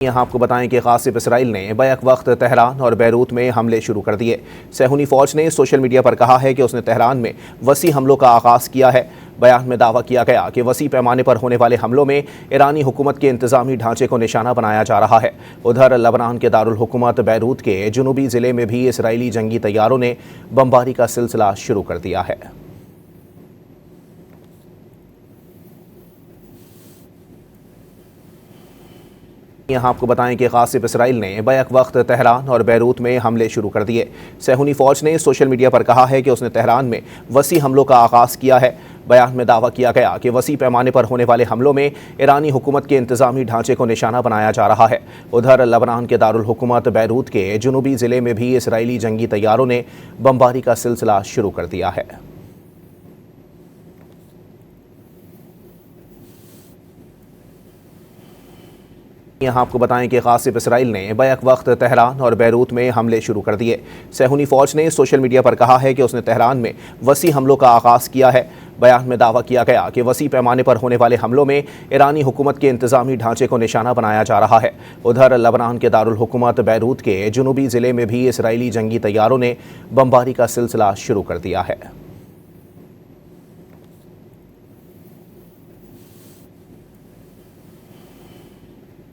यहाँ आपको बताएं कि ग़ासिब इसराइल ने बैक वक्त तेहरान और बैरूत में हमले शुरू कर दिए। सहूनी फ़ौज ने सोशल मीडिया पर कहा है कि उसने तेहरान में वसी हमलों का आगाज़ किया है। बयान में दावा किया गया कि वसी पैमाने पर होने वाले हमलों में ईरानी हुकूमत के इंतज़ामी ढांचे को निशाना बनाया जा रहा है। उधर लबनान के दारुल हुकूमत बैरूत के जनूबी ज़िले में भी इसराइली जंगी तैयारों ने बमबारी का सिलसिला शुरू कर दिया है। यहाँ आपको बताएं कि ग़ासिब इसराइल ने बैक वक्त तेहरान और बैरूत में हमले शुरू कर दिए। सहूनी फ़ौज ने सोशल मीडिया पर कहा है कि उसने तेहरान में वसी हमलों का आगाज़ किया है। बयान में दावा किया गया कि वसी पैमाने पर होने वाले हमलों में ईरानी हुकूमत के इंतज़ामी ढांचे को निशाना बनाया जा रहा है। उधर लबनान के दारुल हुकूमत बैरूत के जनूबी ज़िले में भी इसराइली जंगी तैयारों ने बमबारी का सिलसिला शुरू कर दिया है। यहाँ आपको बताएं कि ग़ासिब इसराइल ने बैक वक्त तेहरान और बैरूत में हमले शुरू कर दिए। सहूनी फ़ौज ने सोशल मीडिया पर कहा है कि उसने तेहरान में वसी हमलों का आगाज़ किया है। बयान में दावा किया गया कि वसी पैमाने पर होने वाले हमलों में ईरानी हुकूमत के इंतज़ामी ढांचे को निशाना बनाया जा रहा है। उधर लबनान के दारुल हुकूमत बैरूत के जनूबी ज़िले में भी इसराइली जंगी तैयारों ने बमबारी का सिलसिला शुरू कर दिया है।